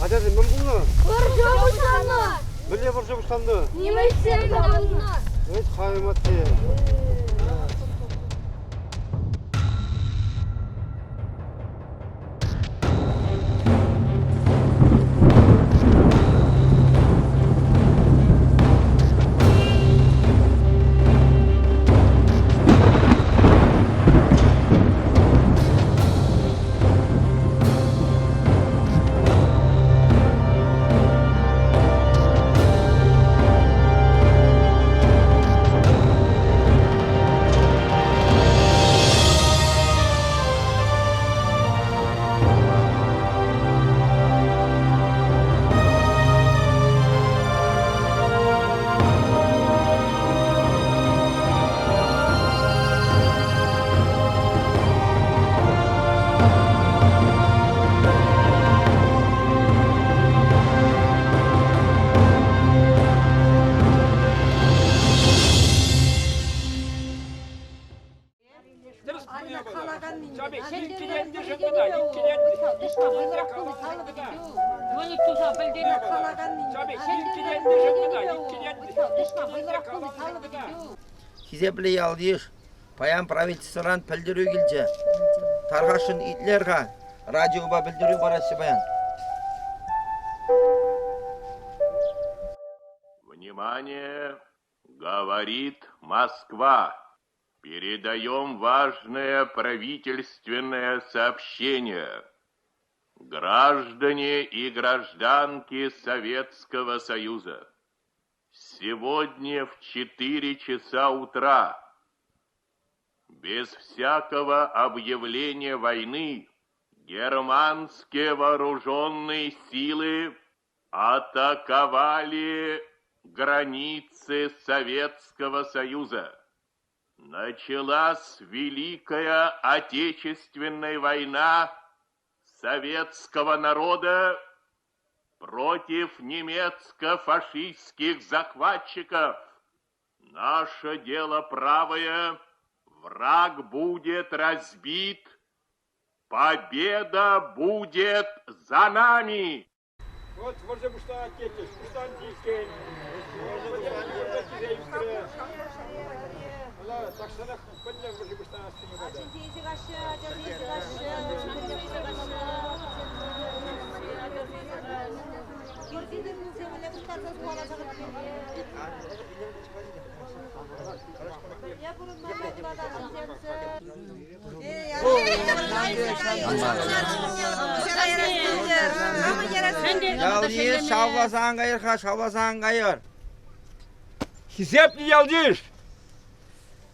Hadi ben bunu. Burcu uçandı. Böyle burcu uçandı. Nimet sevdandı. Evet, kaymat diye. Хизепле ялдиш, паян правительстволан пілдіру келже. Тарғашын итлерға радиоба білдіру барасы баян. Внимание! Говорит Москва. Передаем важное правительственное сообщение. Граждане и гражданки Советского Союза. Сегодня в 4 часа утра, без всякого объявления войны, германские вооруженные силы атаковали границы Советского Союза. Началась Великая Отечественная война советского народа против немецко-фашистских захватчиков. Наше дело правое, враг будет разбит, победа будет за нами. Вот, можно бы что ответить, что антийский. Так что на поднял, может быть, что Ялдиш, шауласан қайырға, шауласан қайыр. Хизеп не ялдиш?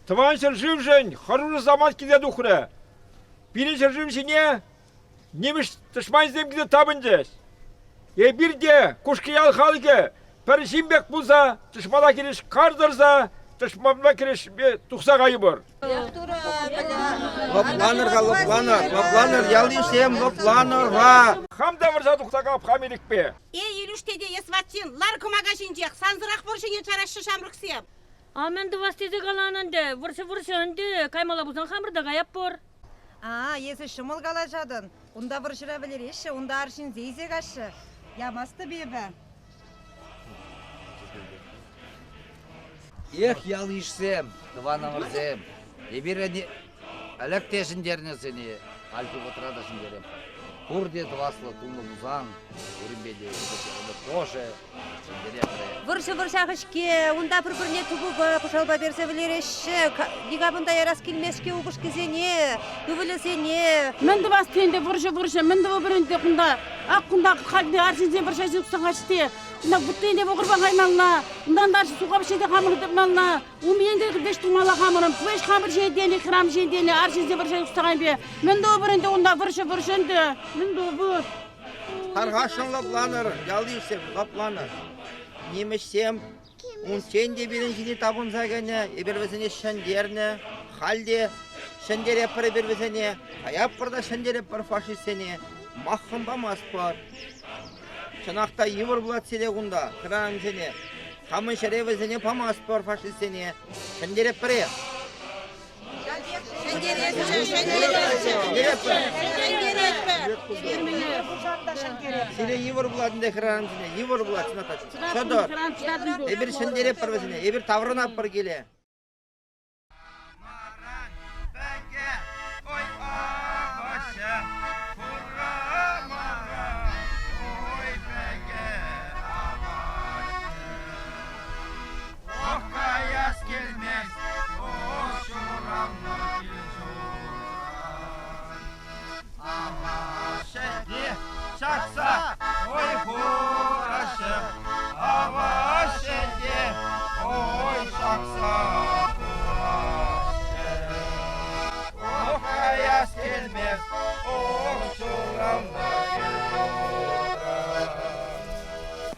Тваншер живжень, харуры замат киде духре. Бириншер живжене, немеш тышман земгиде табындеш. Birde kuşkiyal halge, perşimbek bulsa, tışmada kiriş kardırsa, tışmada kiriş tuksa kayıbır. Loplanır, ялдишем, лопlanır. Hamda varsa tuksa kap hamilik be. Илюштеде есватчин, лар кумагашинчех, санзырах боршине чарашшы шамрыксем. Аменді вастезе қаланынды, вұршы үнді, каймала бұзан қамырда қаяп бұр. Есі шымыл қала жадын. Онда вұршыра білер еші, онда аршын зейзе қашы. Ямасты бебі. Ех, ялдишсем, дыванамырзем. Ебірені әліктешіндеріне сені, альпі отырадашындерем. Курде дваслы тумы бузан, урымбеде, тоже, Вұршы ақышке, онда бір-біріне түбі пұшалба берсе білер еші. Дигабында ярас келмеске ұғыш кезене, үвілісене. Мінді бастенде вұршы, мінді өбірінде құнда, ақ құнда қалды аршынзен бір шайсы ұқсан қашты. Құнда бұттейінде бұғырбан қаймалына, ұндан даршы суға бішеде қамырдып малына, умейінде күдеш тұмала қамырым, күвеш қамыр жейдені, қырам жейдені, аршынзен бір шайсы ұқсаған бе. Мінді өбірінде онда вұршынды, мінді өбір. Тарғашын лопlanır, ялдишем, лопlanır. Немешсем, унчен де біріншіне табынса кәне, ебірвесіне шәндеріне, халде, шәндер епірі бірвесіне, аяп құрда шәндер епір фашистсене, маққынба маспар. Шынақта евір бұлат селе құнда, қырам сене, қамын шәревесіне памаспар фашистсене, шәндер епірі. Şengeretme. Сире евр буладын декранын сине, евр булат сынатат. Шодор. Эбир шендереп бар сине, эбир таврынап бар келе. Şaksa, oy huraşı, hava şedi, oy şaksa, huraşı. Oh kayas gelmez, oh şuramda gülüra.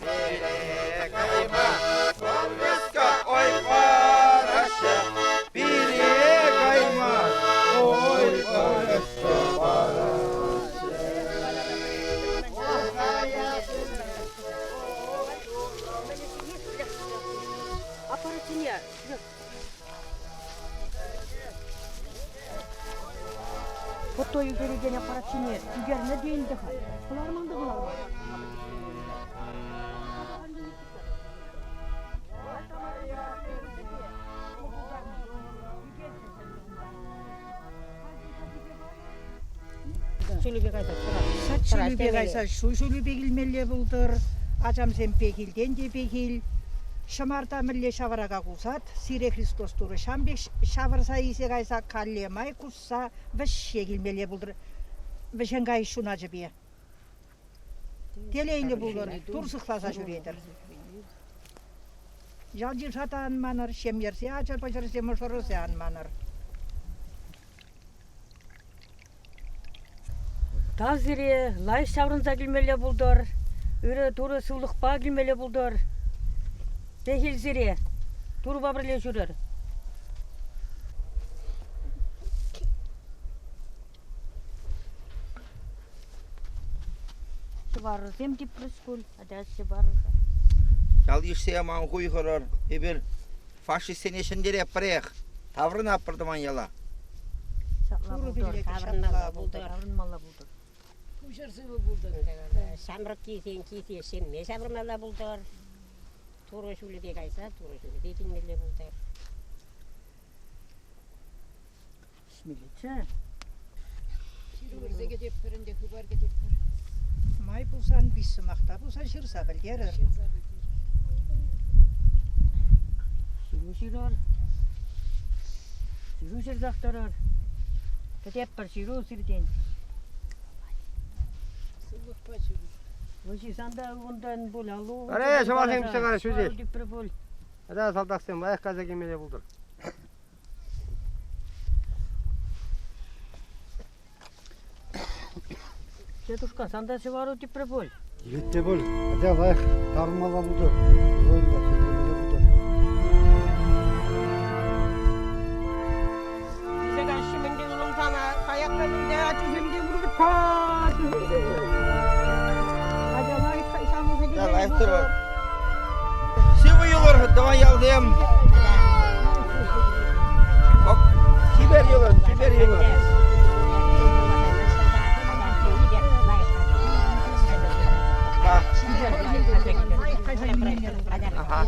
Biri kayma, olmazka oy huraşı, biri kayma, oy huraşı. Апаратине. Фотою göregen апаратине. Түгер не дейінді хай. Кыларманды кыларман. Şülübe kaysa şu şülübe gilmeli buldur. Acam sen pekilden de pekil. Şamarda mille şavaraga kusat. Sire Hristos turu şambek şavarsa ise kaysa kallemay kussa ve şegilmeli buldur. Ve şengay şuna cebiye. Deleyli buldur. Tursıklasa şüredir. Jancı satan manır, şemyerse açar paçar semoşorose anmanır. Тазире, лай шаврынса келмеле булдыр. Үрі туры сылықпа келмеле булдыр. Дехилсире, туры бабырле жүрер. Шыбарыр, сем деп прыскул, адас шыбарыр. Yal işseye man kuyuğurur, ebir faşisten eşindir yaparek, tavrını yapırdıman yala. Turu bile şapla buldur. Tavrınmalla buldur. Şamrık kiysen sen ne şamrımala buldur. Turu şöyle de kaysa, turu şöyle de kinmele buldur. Bismillah. May bulsan bismakta, bulsan şırsa bilgerir. Şirur. Şirur şirzaktarır. Ketep par şirur sirden. Выши санда ондан бул алуу. Аре, шамалың бисагара сүзел. Дипре бул. Ада салдаксен баяк каза кемеле булдыр. Четушка санда шевару дипре бул. Жетте бул. Ада баяк тармала булдыр. Ойынга кемеле булдыр. Bize şimindi ulum sana kayaklarında açızımda vurup ta. Yal ayıptır var. Sivu yılır, davan yaldayım. Bak, kiber yılır, kiber yılır. Bak. Aha.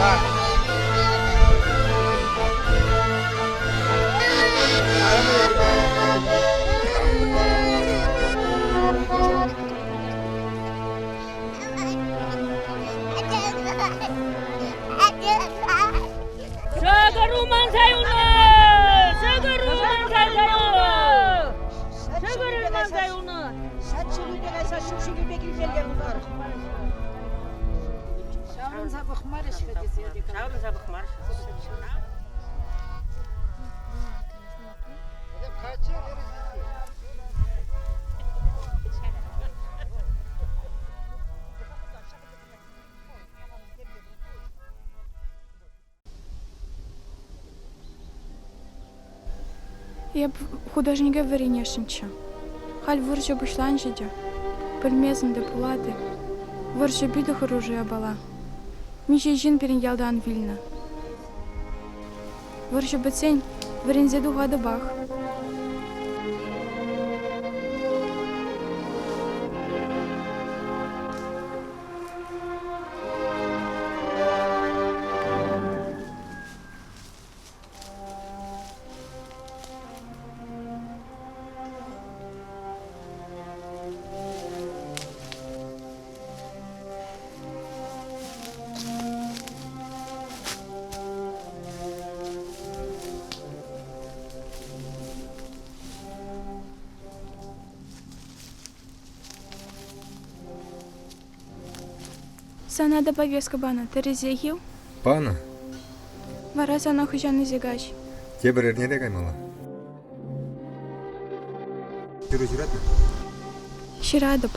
Bak. Şagaruman sayunu! Şagaruman sayunu! Şagaruman sayunu! Saç şülübe kaysa şu şülübe gilmeli buldur. Şavrın sabık marış fedesi. Şavlı sabık marş. Я б художника варенешнича. Халь выржа бушлан жидя. Пельмезм де пулады. Выржа биду хоружия бала. Миши жин перен ялдан вильна. Выржа бацень Варензе дугады бах. Санада повестка бана, Терезе егил? Пана, Вара сана хыжаны зегач. тебір не дегай мала. Жүру жүратна? Ширадып,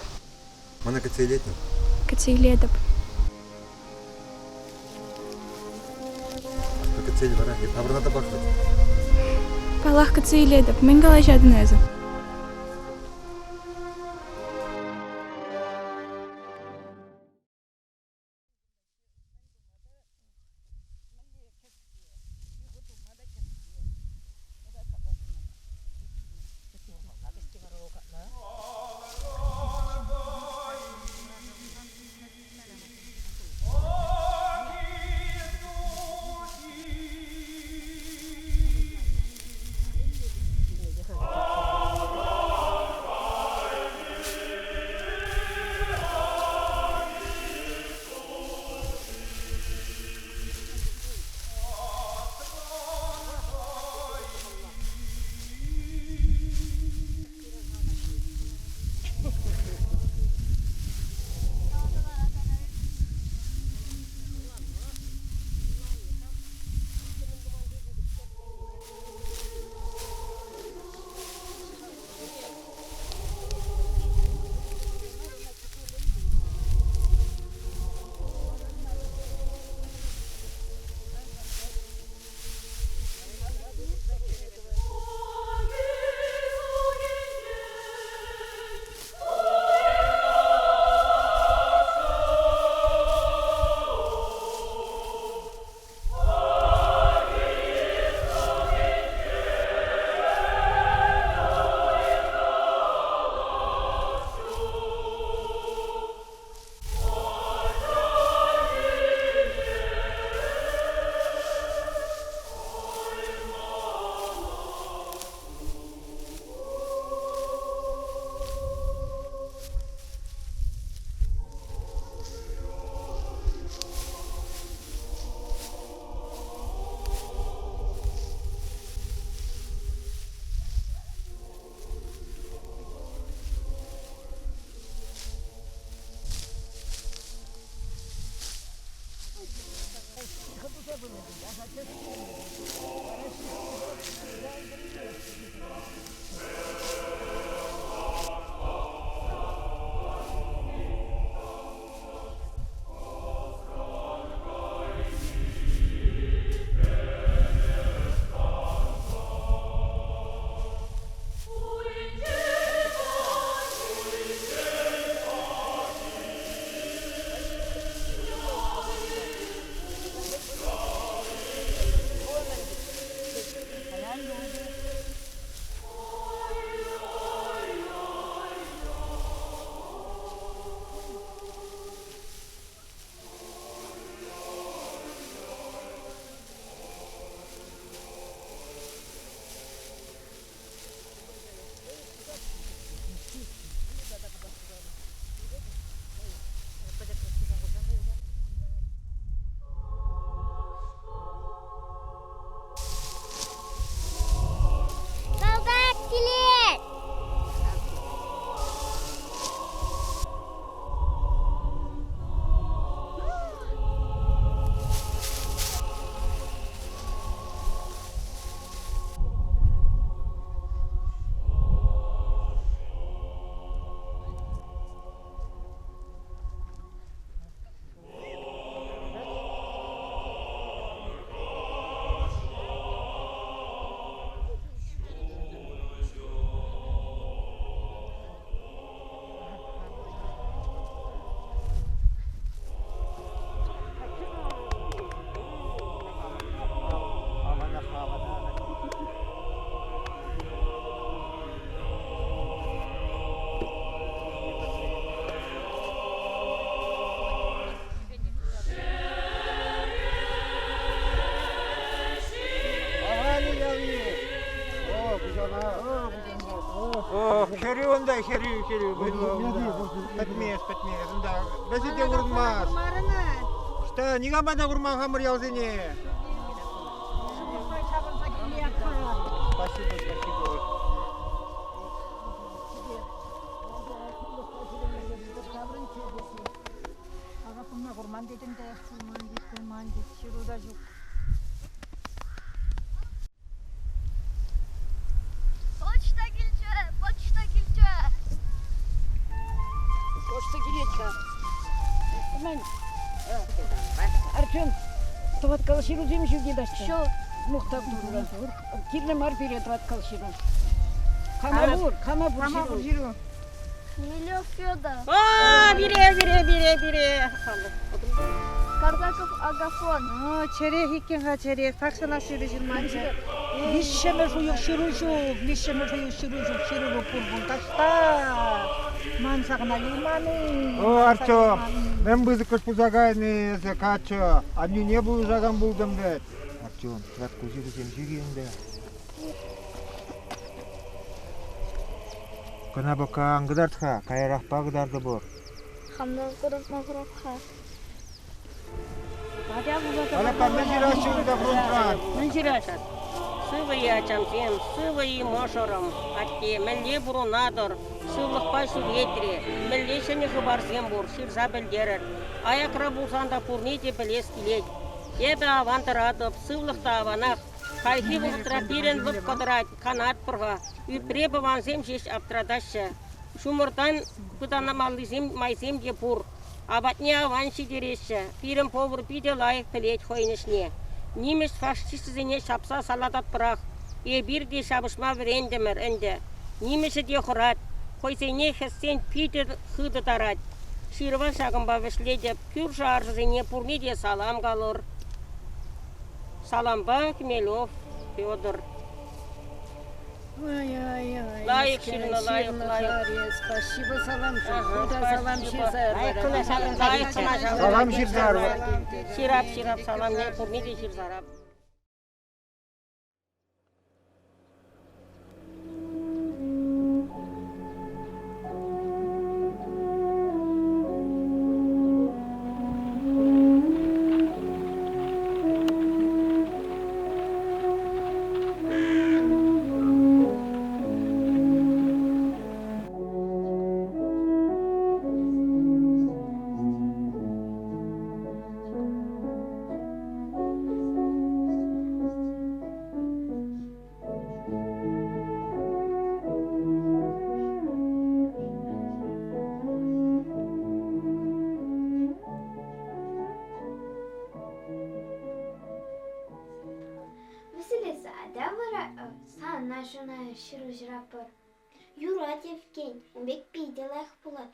Мана кацейлетні. кацейледып. Аспа кацейл вара, еп абырната бақсат. Палах кацейледып, мен галажадын әзі. Ох, şeriğinde şeriği. Bitmez. Unda bizi de vurmaz. İşte niye bana vurma hamur yazını? Спасибо. Ағапыңа құрман дедім де, құрман деп, шыруда жоқ. Почта келчі. Почта келеді. Мен, Артем, тваткал ширу земші дедашты. Що? Мұқтап тұрған. Кирлем арпире тваткал ширу. Камабур ширу. Милев Федор. Бире. Кардаков Агафон. Çerek ikkenға çerek, таксала шыры жырманчы. Бишшемі жуйық шыры жоқ, шыры пұрғын ташта. Мансағына лиманы. О, Артем, ben bızı kış buzagayını kaçı. Anne ne buzagan buldum bet. Артем, тват көзегі сен жегенде. Кына бакан гыдартха, кайрақпа гыдарды бұр. Хамдан құрып мағырапқа. Алапа, мен жирашығы да фронтран. Мен жирашат. Сывые ачамсем, сывые мошором. Атте, мелле бурунадор, сывлықпай сүретре. Мелле шыны хыбарсем бур, ширза білдерір. Аякра булсанда пурнете білес келет. Ебе авантыр адып, сывлықта аванақ. Кайхи бұлтыра пирен бұп қыдырат, канат пұрға. Үпре бывансем шеш аптырадашы. Шумыртан күтанамалызем майсем де пұр. Абатне аван шидереші. Пирен повыр пиде лайық пілет хойнышне. Немеш фашистізіне шапса салатат пырақ. Бір де шабышма вірендімір інді. Немеші де құрат. Қойсене хестен пиде хыды тарат. Шырва шағымба вішледіп, күр жаржызыне пұрне де салам қалыр. Саламба Хмелев Федор. Лайық шырына, лайық. Спасибо, салам. Салам ширзар. Салам жирзар. Ширап, салам не пұрне де ширзарап. Нашына шыры жырапыр. Юрат Евгень, бек пейде лайық болады.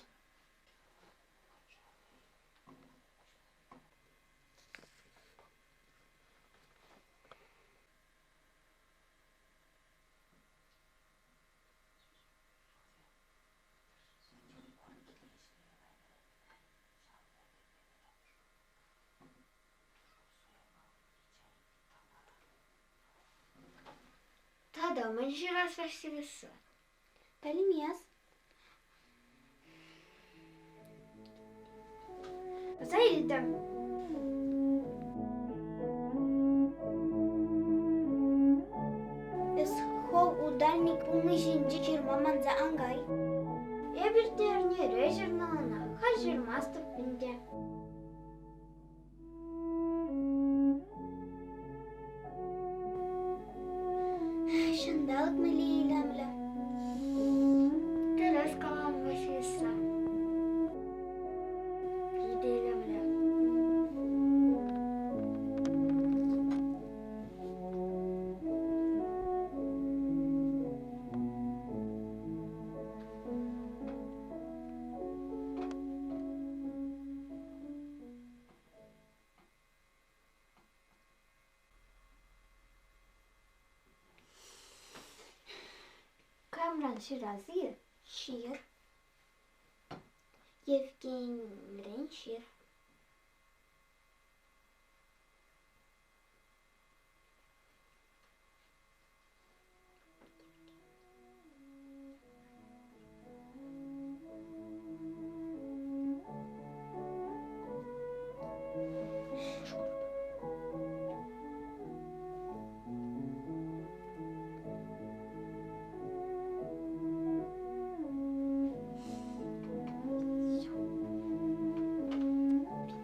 Тада, мен жирас варсилысы. Пәлімес. Зайдым. Біз хол ударник бұны жинжі жирмаман за аңғай. Ебірдеріне режирналана, ха жирмастып бінде. Шындалық мүлі илемлі. Дәріс қалам мәселесі. Жиде илемлі. Камран Ширази шир. Евгений шир.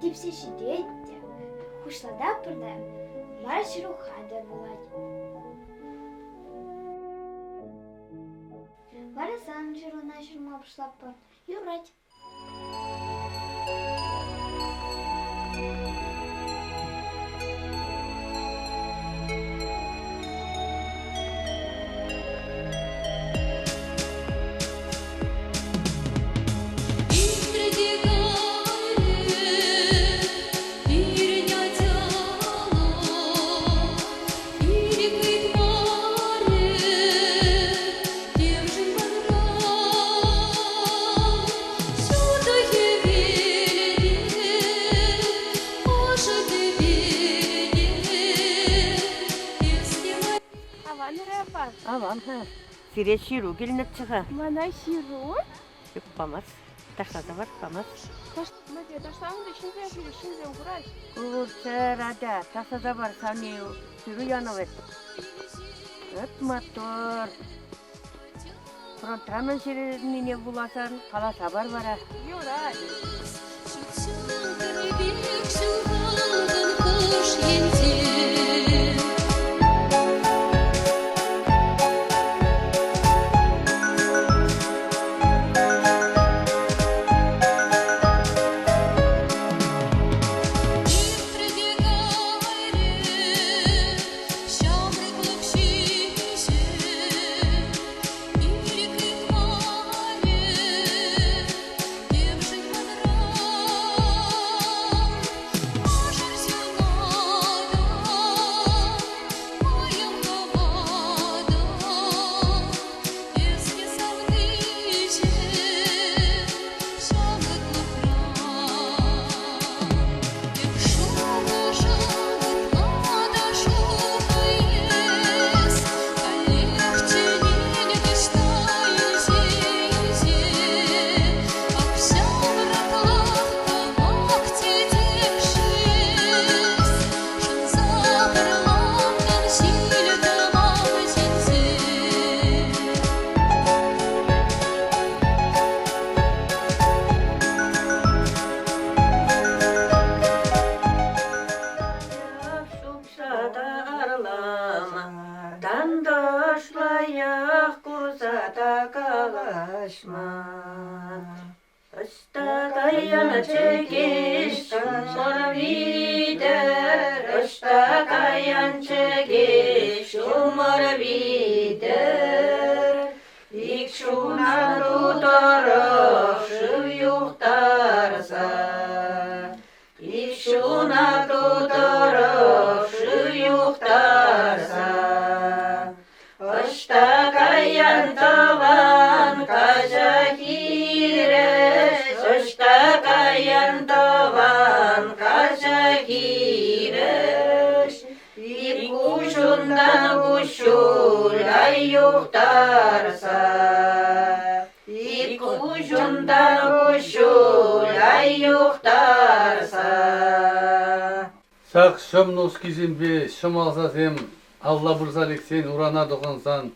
тепсе шидетте, хушлада пырда, марш рухада болады. Барасам жыруна жырма башлаппын, юрать. Аван, сире ширу келінет шыға. Мана ширу? Yok pamaz. Taşlarda var pamaz. Taşlarında şimdi uğraş. Kurçerada taşlarda var sani sürü yanıvet. Öt motor. Frontamen şirinine bulasan kala sabar var ha. Uğraş. Dandaşlayak kuzada kalaşma. Östa kayana çekiş, mor vider. Östa kayan çekiş, mor vider. İlk şuna tutarış, yuhtarsa. İlk şuna tutarış, yuhtarsa. Östa kayan tavan kaja hireş. Östa kayan tavan kaja hireş. Bir kuşundan kuşulay yuhtarsa. Bir kuşundan kuşulay yuhtarsa. Sak şomnos kizimbe şomalsasem Allah bursalik sen urana dokunsan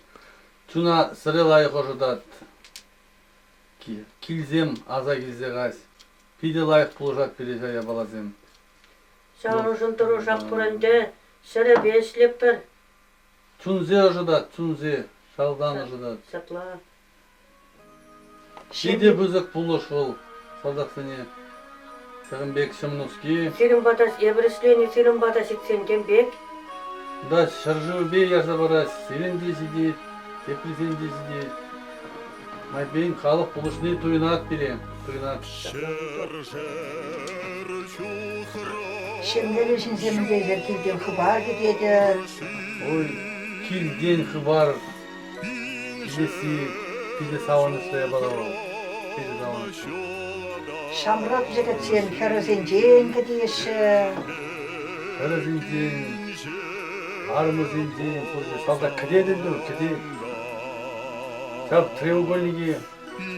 çuna sırılay koşudat kilzem aza kilze gaz pide layık bulacak bir jaya balazem Şanuşun duruşak turunca şere beşlep bir çunze ojudat çunze şaldan ojudat sakla. pide buzuk buluş ol saldak seni Sığınbek Şomnoski Senin batas ebresleni senin batas 80 bek. da şarjı bir yaşa bara senin desi depresen desi May beyin kalıp buluşunu tuyunat bileyim tuyunat Şimdi için senin gezer kilden hıbar gidiyor. Oy kilden hıbar Bilesi pide savanışlaya bala o pide savanış Şamrat bize sen karazencen gidiyorsun. Karazencen Armazin salda kıde dedi kıde. Şap треугольники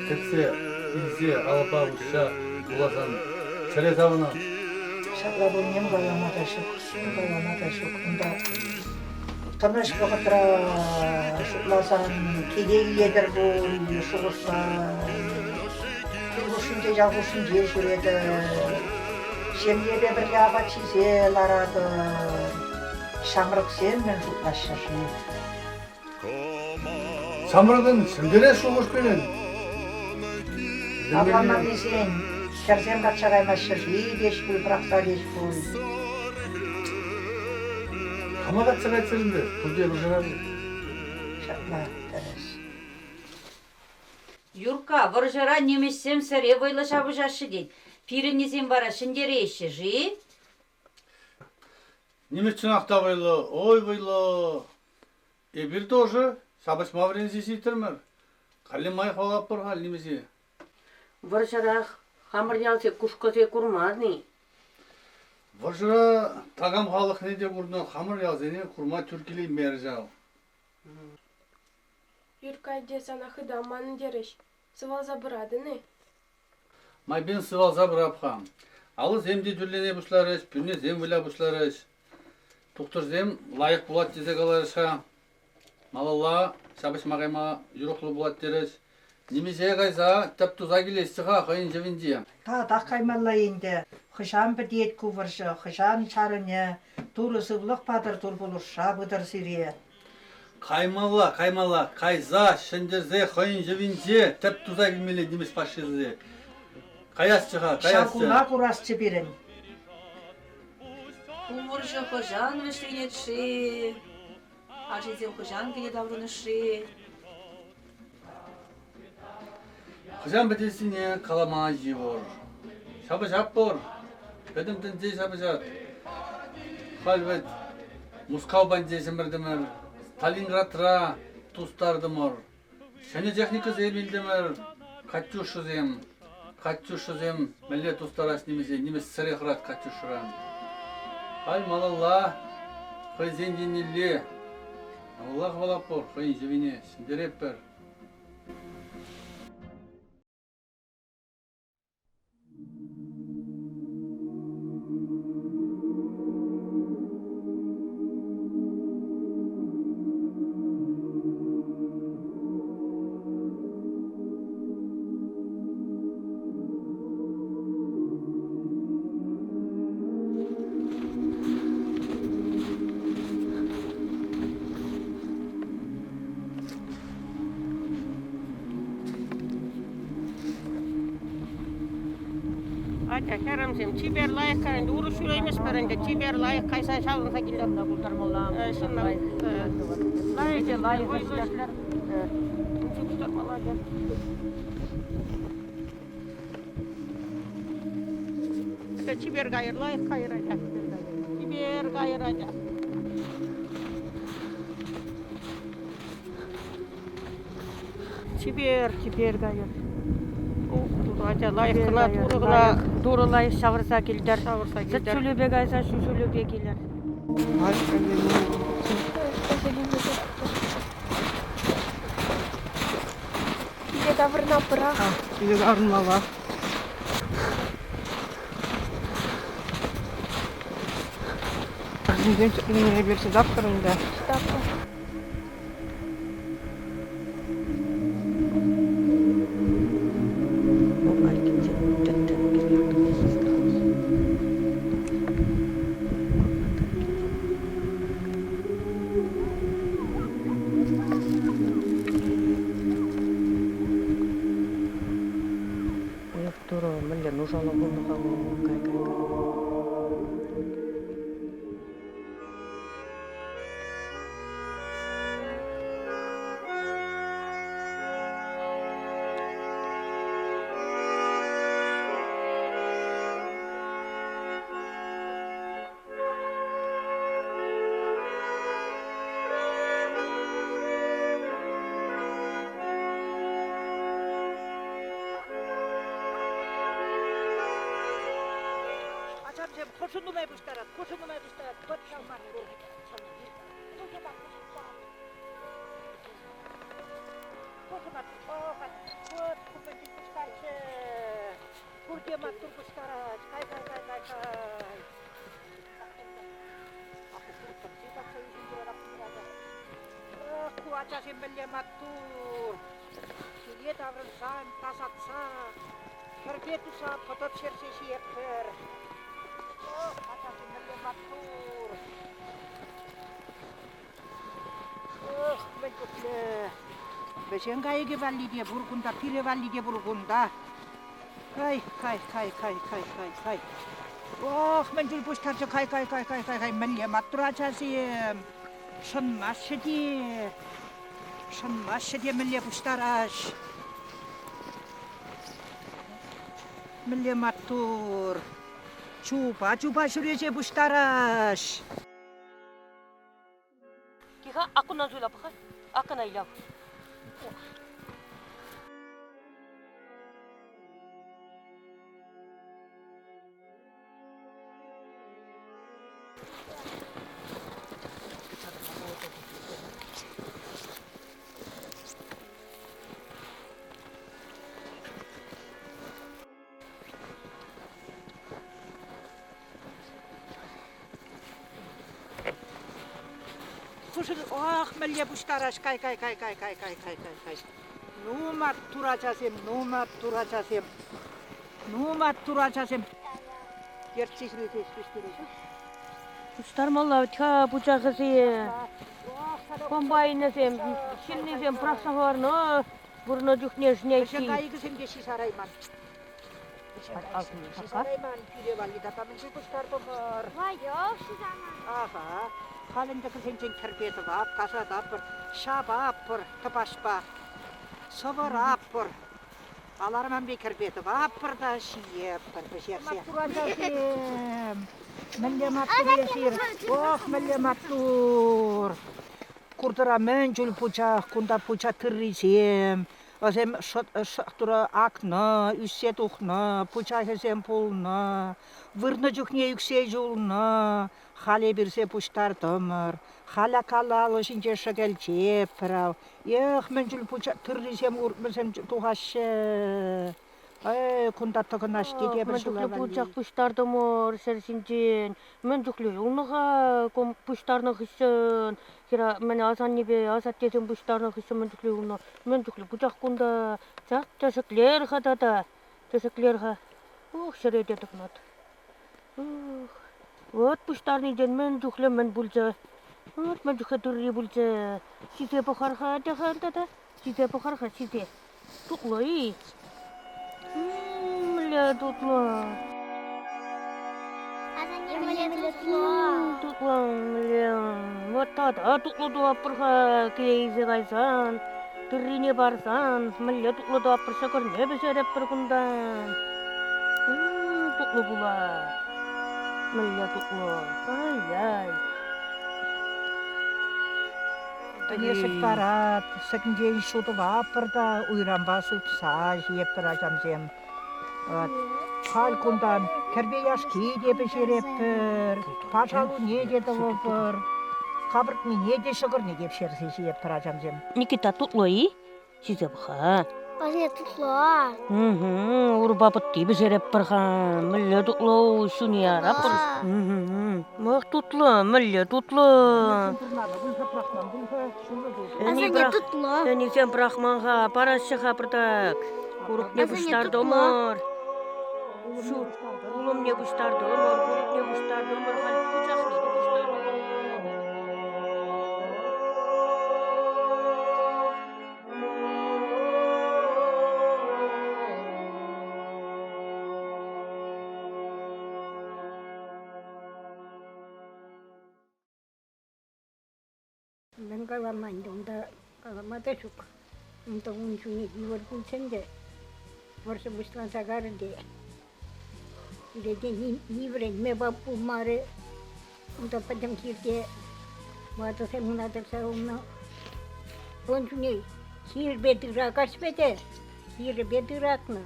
kıtse ilse alıp almışsa ulasan çere savuna. Şapla bu nem bayamada şok. Bunda tanış bakıtra şuklasan kide yedir bu şursa. Kuruşunca yavuşunca şurada Şemiyede bir lava çizel aradı. Şamrık senmen tutlaşışı. Samırgın sindire şuğuş bilen. Ablamla desen, kersem kaçagaymaşışı, geç bul, bıraksa geç bul. Kama kaçak etserinde, Türkiye Burjara. Şatla, teres. Юрка, варжара немесем сыре войла шабыжашы дейт. Пиренезем бара шындере еші жи. Немец чынақта бойлы, ой бойлы. Bir тоже, сабыш маврензи ситермер. Қалемай қалап бір қал немесе. Варжарах хамыр ялсе кушкозе курмазни. Варжара тагам халық неде құрдың қамыр ялзене құрма түркілей мәржал. Юрка десана хыда манын дереш. Сывал забырадыны. Май бен сывал забырапхам. Алы земде дүрлене бұшларыш, пүрне зем віля бұшларыш. Тұқтыр зем лайық бұлат десе қаларыша. Малалла, шабыш мағайма юрықлы бұлат дереш. Немесе қайса, тәп тұза келесіға қайын жевінде. Та таққаймалла енді. Хышан бідет күвірші, хышан чарыне, туры сывлық падыр тұр бұлырша бұдыр сире. Қаймалла, қайза, шындерзе қайын жевінде, тәп тұза келмелі демес пашырзе. Қаясчыға, Шалкуна құрасчы берін. Умыржы хожан вешленетши. Ажезем хожан гене даврыныши. Хыжан бітесіне қалама живор. Шабы жап бор. Бәдім тінте шабы жат. Халбет, Мускау бандесімірдімір. Сталинградра тустардымыр. Шәне техника зеймелдімір. Катюшызем, мәлі тустараш немесе, немес сірі қырат катюшырам. Хал малалла, хай зенденелі. Аллах балап бор, хай жевіне, сіндереп бір. Ata karamsem çiber layık karınca uğruş yürüyemiz karınca çiber layık kaysan şalın fakirler. Layık işlerler. Çok tutarmalar. Çiber gayır layık kayıracak. Çiber kayıracak. Çiber gayır. Ача лайықына турығына дұры лайық шавырса келдер. Зіт шөлебе қайса шу шөлебе келер. Тебе давырна пырақ. Тебе арнала. Неден түкіліне берсе дапқырында. Дапқыр. Koşunmaya başlarat, dört çalmak. Koşumat, kurt kupeti başlarçı. Kurdiye matur başlarat, kay. Kuaca sembelye matur. Şiliye davransan, tasatsa. Kergetusa, patot şersesi yapır. Beşengayge valliye burgunda, pire valliye burgunda. Kay. Oh, men jul pustarca kay. Melye maturacasıyım. Şınmaşı diye melye pustaraş. Melye matur. Çupa sürece pustaraş. Kiha akuna zula bakar. Akına ilav. Oh, melye pustaraş kay. Numat turacasım. Gerçekleri teşviştirici. Starmalla ta bıçakası. Kombaynasem, şinnesem prasavarno. Burnu düknesi. Beşengayge sem deşi sarayman. Sarayman pire valli da pamen pustardo var. Vay yok şu zaman. Aha. Halinde kızıncın terbiyeti var, kasada var, şaba var, tıpaşba, sabır var. Alarman bir terbiyeti var da şiye var, beşerse. Maturacasım. Melle matur yaşır. Oh, melle matur. Kurtura mencul puca, kunda puca tırricim. Azem şaktura akna, üsset uğna, puca hesem pulna, vırna cukne yüksek julna. Hale birse puştardomur. Hala kalalı şince şagel ceprav. Mencul puca tırrisem urtmasem tuhaşı. Kundatta naş diye bir Mencuklu pucak puştardomur sersinjen. Mencuklu unaga kom puştarna hışın. Kira men asan nibe asat desem puştarna hışın mencuklu una. Mencuklu pucak kunda çak çasakler hadada. Çasakler ha. Şerede tıknat. Вот пуштарный день мен духлемен булжа. Вот мен духе турри булжа. Сизе похарха даханда. Сизе похарха сизе. Туклой. Мля тукло. Азане melye tutlо. Тукло мля. Вот тата тукло до апырха кейзе гайсан. Туррине барсан. Мля тукло до апырша көрне бесереп бір күндан. Тукло була. Мля тукло. Ай. Tanıyasak parat, sakınca şutu vapırda uyran basıp sağ yaptıracağım zem. Hal kundan terbiye yaş ki diye beşerepir, paşalı niye de vapır, kabırt mi niye de şıkır ne gepşerse yaptıracağım zem. Никита туклой. Сизе баха. Азане тутло. Урбапыт тибі жереп бірға, мүлі тұтлы шүні арапыр. Мақ тұтлы, мүлі тұтлы. Азане тутло. Әні сен бірақманға, парашыға бірдік. Құрық не бұштарды омыр. Шу, ұлым не бұштарды омыр, құрық не бұштарды омыр, қалып бұчақ не бұштарды омыр. Ben kalamaydı onda kalamada çok. Onda onun için yiyor bulsan da varsa bustan sagar diye. Dedi ni vreme bapu mare. Onda padam kirte. Mata se muna da sa umna. Onun için hir bedira kaç bede. Hir bedirakna.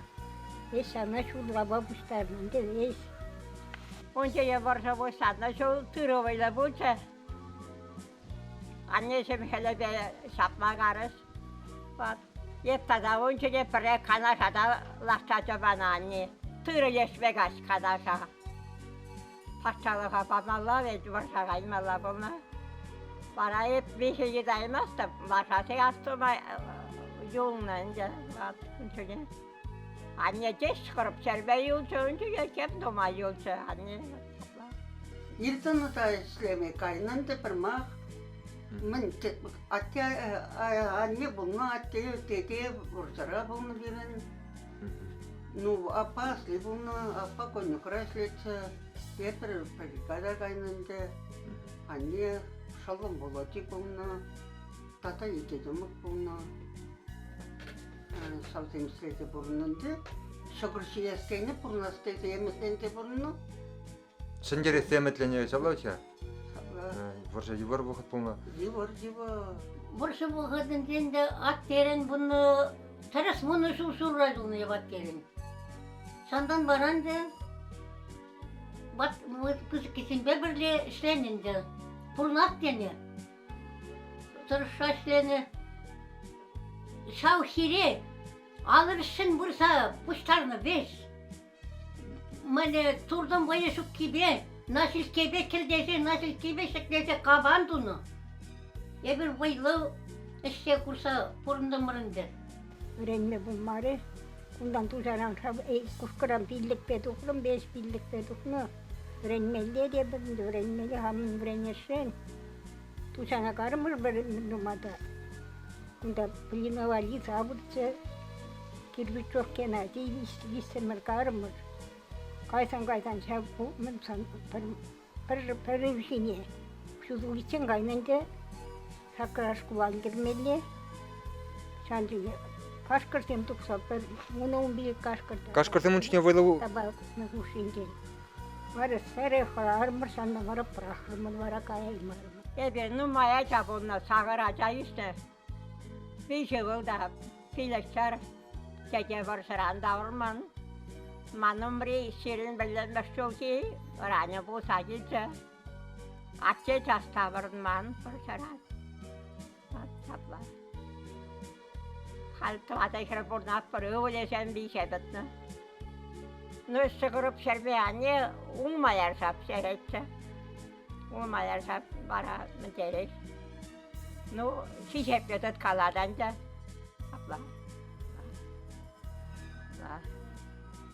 Sana şu lava bustarın de. Onca ya varsa bu sana şu tırıvayla bulsa. Annesem hele de şapma karış. Bak, yeptada onca yepre kanaşada laşçaca bana anne. Tırı yeşmek aç kanaşa. Paşçalığa babamla ve varsa kayınmala bunlar. Bana hep bir şey daymaz da varsa şey astıma yoluna önce. Anne geç çıkarıp çerbe yolcu önce gelkem doma yolcu anne. Иртаны да эшлеме кайнанды пырмак. Мен атя анне булна атя тете бурсара булны бирен. Ну, апа сли булны, апа кону краслеца. Петр прикада кайнанды. Анне шалгын болати булны. Тата икедемик булны. Savcım istedi burnundu. Şokırşı yeskeyni burnastaydı yemeslendi burnunu. Шендере семетлене чалауча. Варша ювар вахат полна. Живор. Burası bu kadın kendi at derin bunu teras bunu surraydı onu yabat derin. Sandan barandı. Bat kız kesin beberle işlenindi. Pulun at deni. Tırşaşleni. Şavşiri. Alırsın bursa puştarını beş. Mane turdan boya şu kibe. Nasıl kibe kildesi, nasıl kibe şeklese kabandunu. Bir boylu işte kursa burunda mırındı. Öğrenme bunları. Bundan tuzaran kuşkuran birlik beduklu, 5 birlik beduklu. Öğrenmeli de ben de öğrenmeli, hamın öğrenirsin. Tuzana karımır bir numada. Bunda bilime var, sabırca. Kirbi çok kenarda, istemir karımır. Kaysan çabuk, ben san bir şey. Şu için kaynanca sakıraş kuval girmeli. Şancıya kaşkırtım tuksa, onun bir kaşkırtım. Кашкыртым учне вайлаву. Tabak nüfusinde. Var sere harmır sanna var prahmır var kayılmır. Bir numaya çabunla sağıraca işte. Bir şey oldu. Fileşer. Gece varsaran davurman. Manumri şirin bilinmez çok iyi. Ranya bu sadece. Atçı tastavırman varsaran. Tablar. Haltı ateşler buradan fırı olesen bir şey bitne. Ne sıkırıp şerbeyani olmayar sap seyretçe. Olmayar sap bara mütereş. No şiş hep yatat kaladanca. Tablar.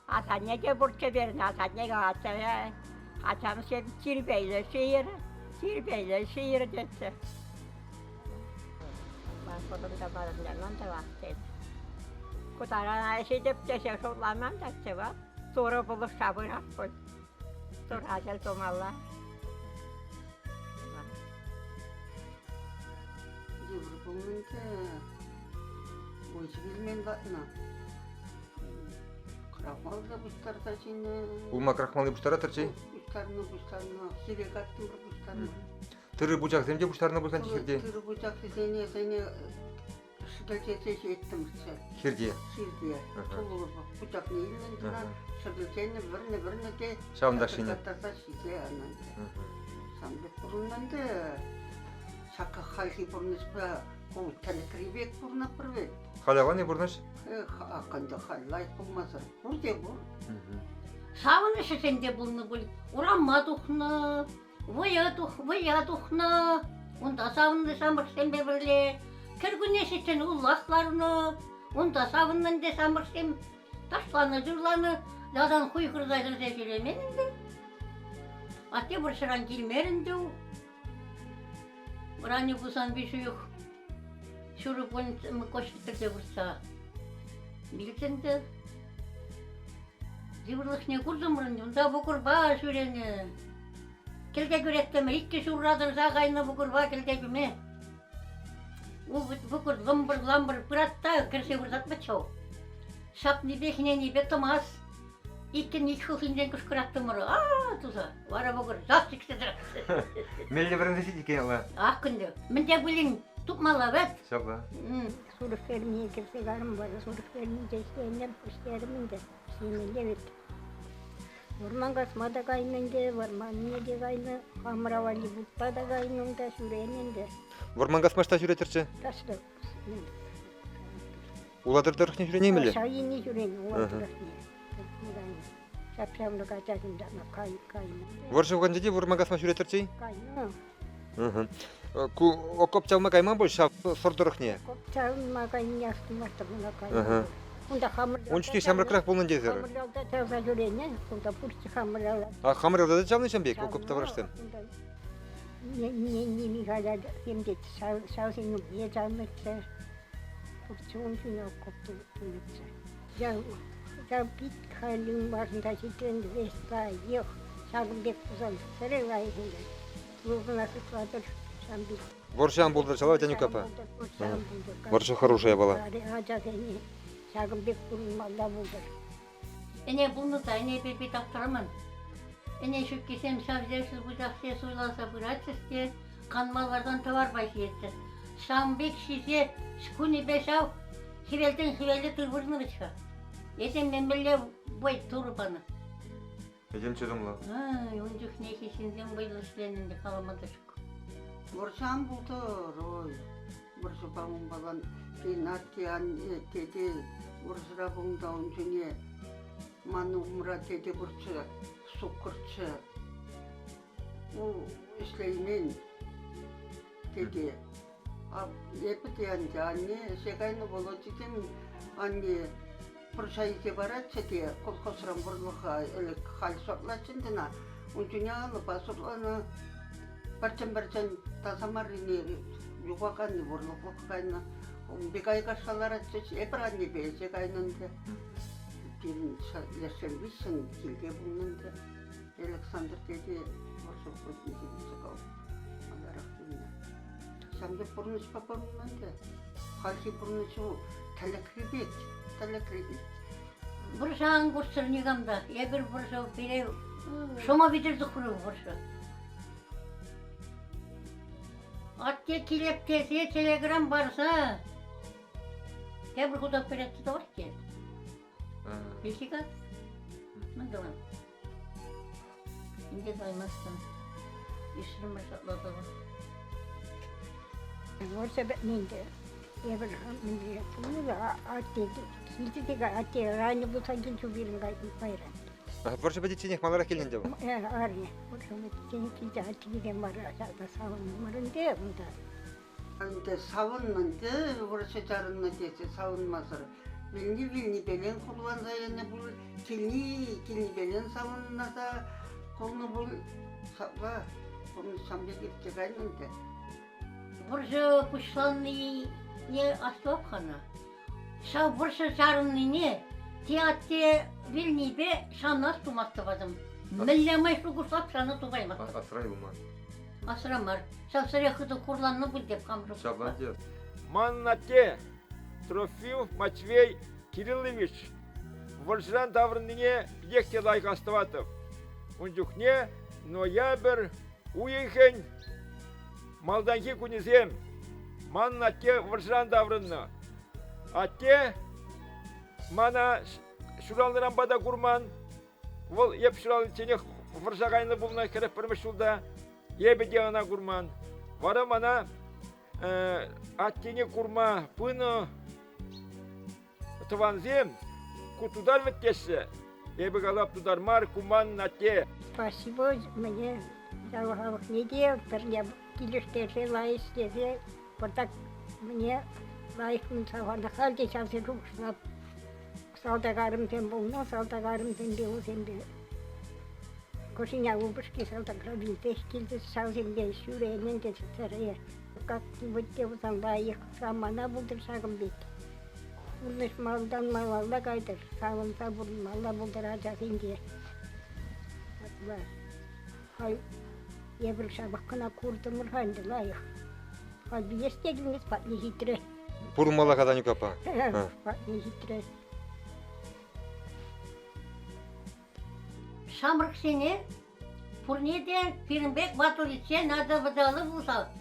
Atanya burçta verin, atanya ataya. Atam sen kirbeyle şehir detse. Ben kodumda barınlarından da vaktayım. Kutaran ayşe deyip de şaşırtlamam detse var. Sonra bulup sabır hakkı. Sonra acel tomallar. Yıvrıpımın da o işi bilmeyen batına. Крахмал да бустар тачина. Улма крахмалы буштара тырчы. Бустарны, сирек аттым бір бустарны. Тыры бучак земде буштарына булсан хирде. Тыры бучак сене шыдылчесе еттім все. Хирде. Ширде. Тулы бучак нейлен туна шыдылчені бірні де. Шавындашыны. Каттаса шизе анан. Самды бұрыннан да шаққа халхи бұрныспа қуыттаны кіребек бұрна бірбек. Халяваны бурнаш. Akında halay bulmazır. Burada bu. Savunu şişende bulunu bul. Uğramadıkını, vayadıkını. Onda savunu samırsın beberle. Kırgın eşitten ullaklarını. Onda savundan de samırsın. Taşlanı, cırlanı. Zaten kuykırdaydın zevkilemenindi. Atya burşıran girmerindi. Burani bulsan bir şey yok. Şurupun koştukta bursa. Bilsende. Zıvırlık ne kurdum bunu? Da bu kurbağa süreni. Kelke göretteme. İki şurradır sağayına bu kurbağa kelke güme. Bu kur lambır pıratta kırsı vurdatma çoğu. Şapni bekneni betomaz. İkin ilk hıhinden kuşkurattım onu. Tuza. Vara bu kur. Zat çıktıdır. Мелли бірінде дикен ала. Akındı. Ben de bilin. Tutmalı evet. Şabla. Suruk vermeye girse karım var. Suruk vermeyince isteyenler işlerimin de. Şeyimle evet. Orman kasmada kaynınca, orman niye de kaynı. Hamravali butta da kaynında, şurenin de. Ворман гасмашта жүре тырчы. Taşlı. Уладырдырыхне жүре немеле? Aşağı yeni şurenin. Şapşamlı kaçakında kaynı. Воршывган жеде ворман гасма жүре тырчы. Kaynı. Ку окоп чалма кайман бол шап сордырыхне. Kopçağın kaynı yastım varsa buna kaynı. Онда хамыр. 13 шамракрак болнан дезер. Хамырда таза жүрене, онда пурчы хамыр. А хамыр да жамны шамбек, көп табраштан. Не мигада, емде саусин не жалмытса. Пурчы он күнө копту түнүксө. Я бит халин барында жетен веста yok. Шагымбек бузан сырылай хинде. Лугуна сытватыр шамбек. Боршан болдыр чала Танюкапа. Борша хорошая бала. Ажасыны Шагымбек бурмалда булдыр. Эне bunu da эне bir taktırman. Эне şu kesem şavzersiz bucakçıya soylansa bıraksız diye kanmalardan tavar başlayacak. Şambek şişe şkuni beşav hivelden tırvırını bıçka. Esem ben böyle boy turbanı. Ecem çözümla. Ондюх не хищен байлышленінде қаламадышық. Боршам булдыр, ой. Боршы бамын балан пенаттиан теде боршыра бұңда онжыне ману умра теде боршы сукырчы. Ол ішлеймен теде. Епіде анде, анне шегайны болочитем анне Пұршайке баратшы де, қолқосыран бұрлыға әлік қал сотлачындына, онжыне алып асырланы барчан тазамарыне юғақанны бұрлықлыққайны, бекай қашқалар атшы, епір анне бейсе қайнынды, келін ләшелбейсін келге бұңнынды, Александр деде бұршыл көзін келесі қау, аларақ дейіне. Шамды бұрныш папарыннанды, қалхи бұрнышу тәлікребет, Буршан гурсырнигамда, я bir бурша пере, шома bitirdik bunu bursa. Atya kileptesi telegram varsa, ya bir kuda peretti de var ki. Bilki kat, ne zaman? İnce daymazsın, işini başatladı var. Varsa ben neydi? Ya bir hamile bunu da atya Hilti ate rani bulsa gilçu birin bayram. Борша бедетсенех малара келген деп. Арне. Борша бедетсенех ate giden var aşağıda savunmarında bunda. Ante savunmandı, borsa jarınna dese savunmasır. Bilni belen kullansa yani bu kilni belen savunmasa kolunu bul sabah bunu samca gidecek aynında. Borsa kuşlanı ne asla kana. Şav bursa jarınni ne? Tiyatı bilni be şanlas tumaktı vadım. Milleme şu kuslap şanı tubaymak. Асрай ума. Asramar. Şav sarı kıdı kurlanını bul dep kamrı. Шаблан дев. Маннате Трофимов Матвей Кириллович Вольжран Таврныне ехте лайк Астыватов. Ундюхне ноябрь уехень Малданки кунизем. Маннате Вольжран Таврынна. Атте мана шуралныран бада курман. Вол еп шурал ченех варжагайны булна кереп бірміш жылда. Ебеде ана курман. Вара мана аттене курма пыны тыванзем кутудар веттеші. Ебе галап тудар мар куман нате. Спасибо мне жаловалых недель, перне килиштерсе лайс дезе. Вот так мне лайкын савана халде чавсе рухснап. Салтагарымден болна, салтагарымден беу земде. Кошиня убышки салтаграбин тешкилді сауземден сүренен де сәрее. Как-нибудь девузан лайық самана бұлдыр шағым бет. Урныш малдан малалда қайдыр, сағымса бұрын малда бұлдыр ажасын де. Хай, ебір шабаққына көрдімір ханды лайық. Хай, бейестегіміз патны житірі. Пурун мала каданю капа. Патны житірі. Şamrık seni, Purnede Pirinbek Baturiçe Nada Vadalı Vusa.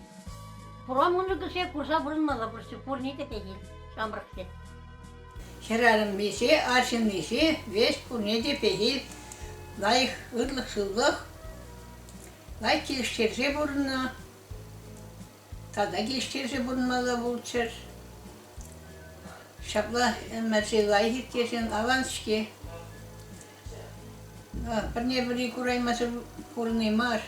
Puramunu kısa kursa vurulmalı burası, Purnede peki, Şamrık seni. Şerarın besi, arşın besi, veş Purnede peki, layık ırlık sıllık, layık geliştirse buruna, tada geliştirse burunmalı bulçır. Şapla mesela layık etkesin avanski. Perniye beri kurayması purnimar.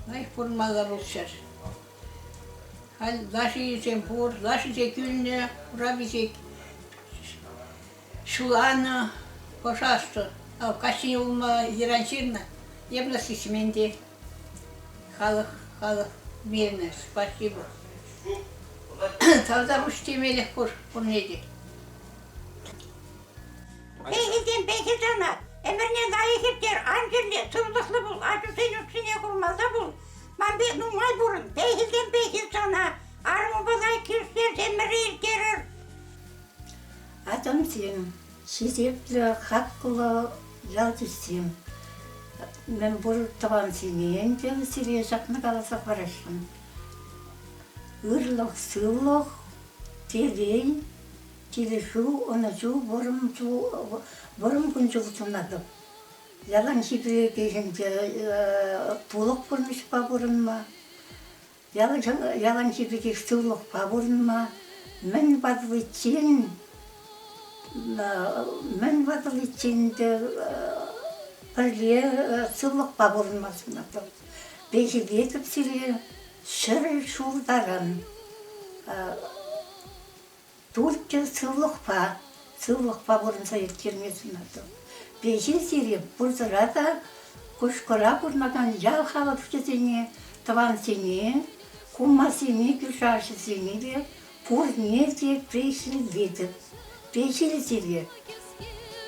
Layık purnmalı bulçır. Хал лаши темпур, лаши текюльне, рабисек шулана, пожалуйста. А в качестве ума иранчирна, ебна сисменде. Халық мирно, спасибо. Тогда уж темелих пурнеди. Бейхилден жана, эмернен айхиттер, анжерле, сылдықлы бұл, ажусен үксіне құрмалда бұл. Мамбек нумай бұрын, бейхил жана, армы балай кірсер, эмері ертерір. Адам сен, шезеплі, хаққылы, жалдысым. Мен бұл табан сенен, жел сирия жақны қаласа қарашын. Үрлық, сылық, терей, телешу, онашу, бұрым күн жылтынады. Ялан шипре кейшінде пулық бұрныш па бұрын ма? Ялан шипре сылық па бұрын ма? Мен бадылычен бірле сылық па бұрын ма сынады. Бейшілетіп сирия шыр шулдарын. Турча сылық па бұрынса еткермесін аты. Бейшіл сиреп бұрзырада көшкіра бұрнаған жал халық жетене, таван сене, кума сене, күшашы сене де, бұрне де бейшіл ведіп. Бейшіл сиреп.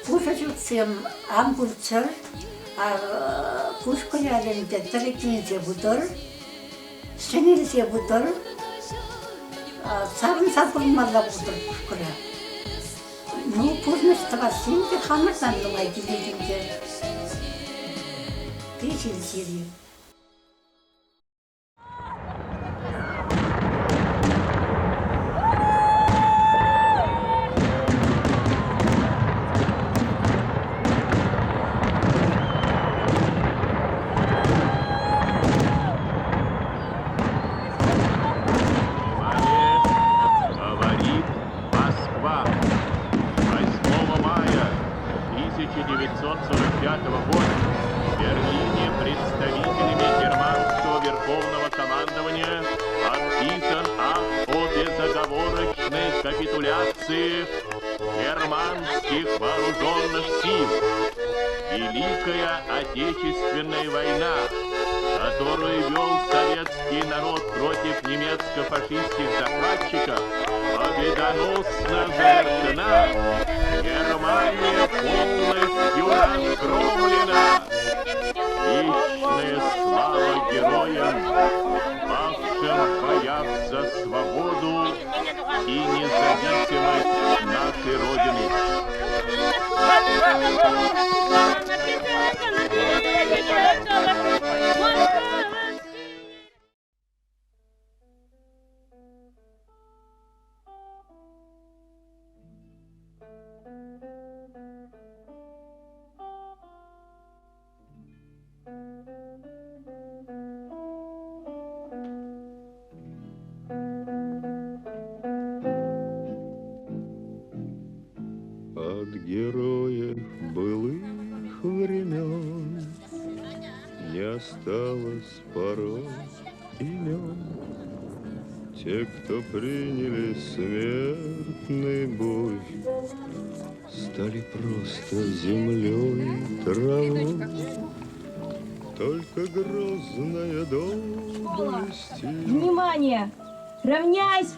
Бұша жүксем амбурцыр, көшкіра әлемде дірекленсе бұдыр, шенелсе бұдыр, сарын сапырмалла бұдыр көшкіра. Ну, пұрныштыға сенде қамырдан нұңай келегенде. Бейшіл сиреп. Капитуляции германских вооруженных сил. Великая Отечественная война, которую вел советский народ против немецко-фашистских захватчиков, победоносно завершена. Германия полностью разгромлена. Вечная слава героям, павшим в боях за свободу и независимость нашей Родины. От героев былых времен не осталось порой имен. Те, кто приняли смертный бой, стали просто землей и травой. Только грозная доблесть. Внимание! Равняйсь!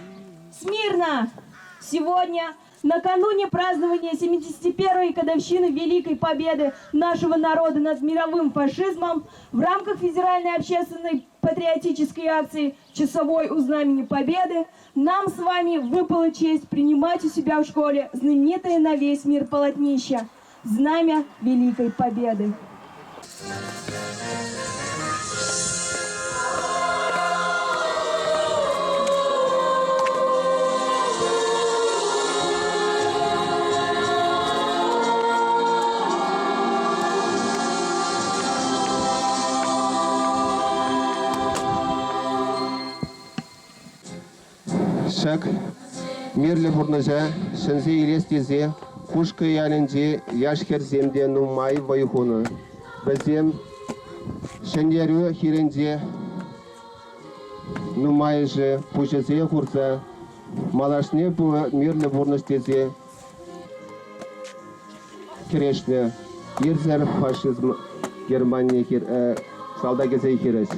Смирно! Сегодня, накануне празднования 71-й годовщины Великой Победы нашего народа над мировым фашизмом, в рамках федеральной общественной патриотической акции «Часовой у знамени Победы» нам с вами выпала честь принимать у себя в школе знаменитое на весь мир полотнище «Знамя Великой Победы». Шак, мирлі бұрныжа, шынжы елес дезе, құшқы ялінже, яшкер земде нумай вайхуны. Бізем шындеру хиренже нумайже пучезе хурса, малашне бу мирле бурностезе, керешне, ирзер фашизм Германия салдагезе хирес.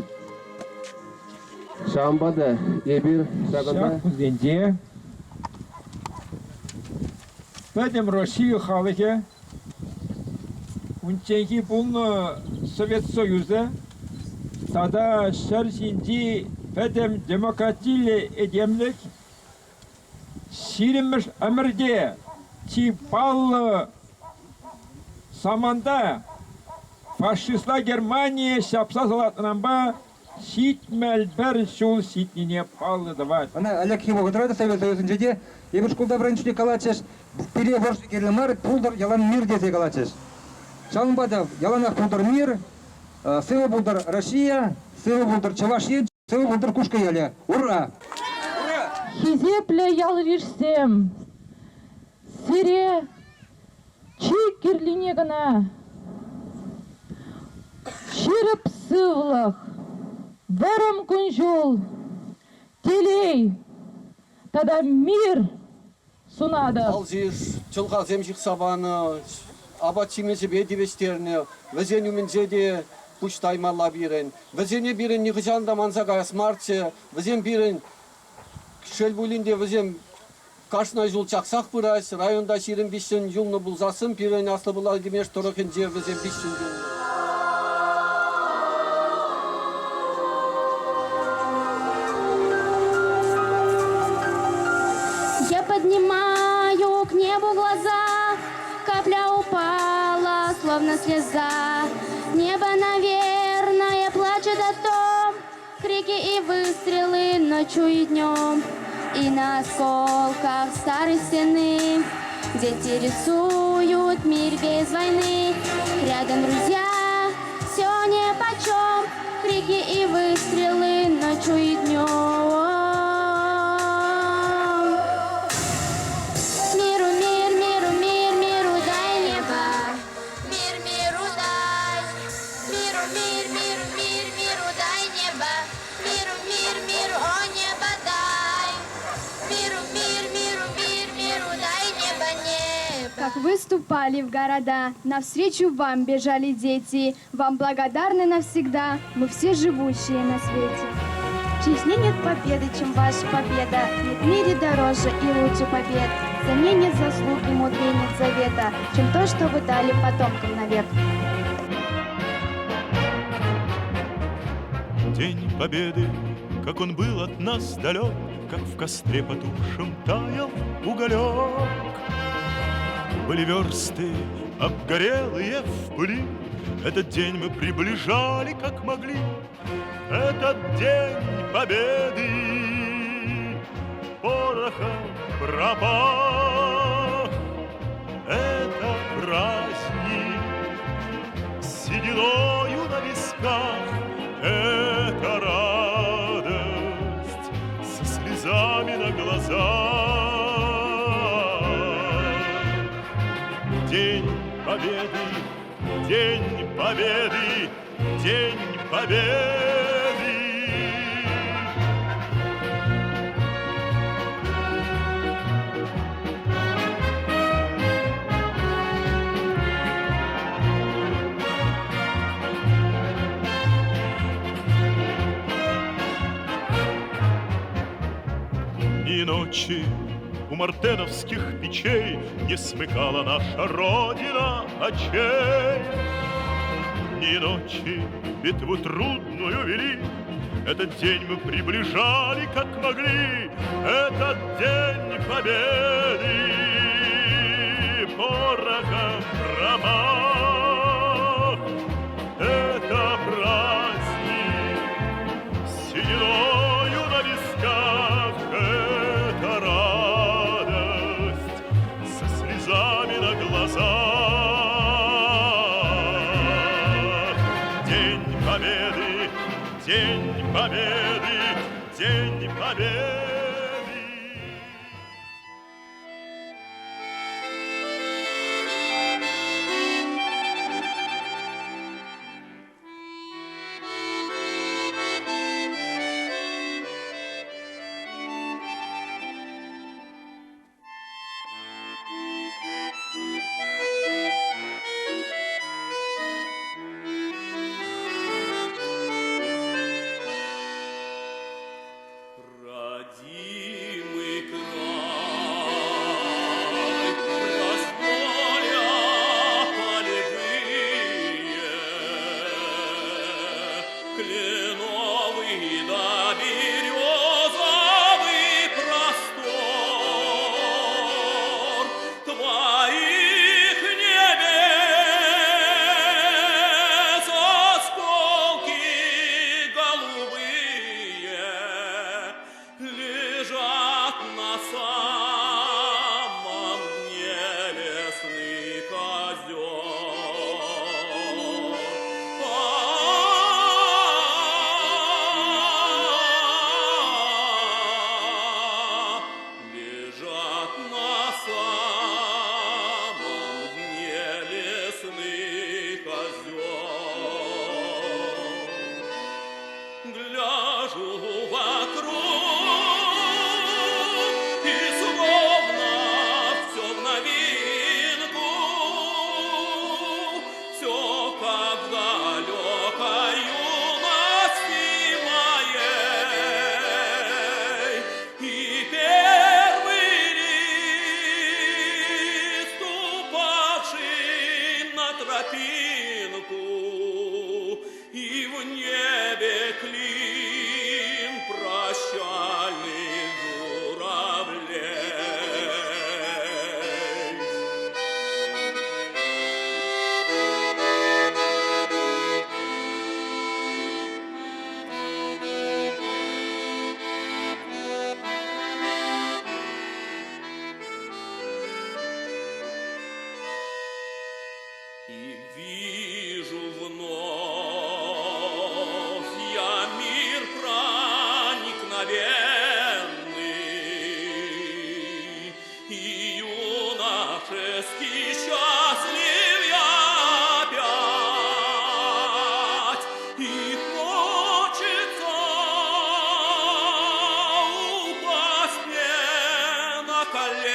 Шамбада, ебир, саганда. Шахузенде. Пәдем Россия халыке. Унченки бұл Совет Союза. Тада шарсинди пәдем демократиле edemlik. Şirinmiş ömürde Çipallı samanda faşistler Germaniya şapsa salatınamba şitmel bir şul şitnine pallı da var. Она Олег его готовит Совет Союзын жеде, ебір школда бірінші калачеш, переборш керлемар, пулдар ялан мир десе калачеш. Шалынбада яланақ пулдар мир, сылы пулдар Россия, сылы пулдар Чавашия, сылы пулдар Кушка яле. Ура! Хизепле ял вирсем, сире чик кирлине гана, ширып сывлах, варам кунжул, телей, тада мир сунада. Алжир, чылға земжик сабаны, аба чимеже бедивестеріне, везен үменжеде пуштаймалла бирен, везене бирен нихжанда манзага смарче, везен бирен Шелбулинде везем кашна жул чаксак бұрайс, районда 25 жылны бұлзасын, пирен аслы бұлар демеш торохен жер везем 5 жылны. Я поднимаю к небу глаза, капля упала, словно слеза. Небо, наверное, плачет о том, крики и выстрелы ночью и днем. И на осколках старой стены дети рисуют мир без войны. Рядом друзья, все нипочем, крики и выстрелы ночью и днем. Миру, мир, миру, мир, миру дай небо. Мир, миру дай. Миру, мир, миру, мир, миру дай небо. Миру, мир, миру, о небо дай. Миру, мир, миру, мир, миру дай небо, небо. Как выступали в города, навстречу вам бежали дети. Вам благодарны навсегда мы все живущие на свете. В жизни нет победы, чем ваша победа. Нет в мире дороже и лучше побед. За ней нет заслуг и мудрее нет завета, чем то, что вы дали потомкам навек. День Победы, как он был от нас далек, как в костре потухшем таял уголек. Были версты, обгорелые в пыли, этот день мы приближали, как могли. Этот день Победы порохом пропах. Это праздник сединою на висках. Это радость со слезами на глазах. День Победы, День Победы, День Победы. И ночи у мартеновских печей не смыкала наша Родина очей. Ни ночи битву трудную вели, этот день мы приближали, как могли. Этот день Победы порохом промах. Это праздник сединою на висках. Это радость со слезами на глазах. День Победы, День Победы, День Победы. небеский счастлив я опять, и хочется упасть мне на колени.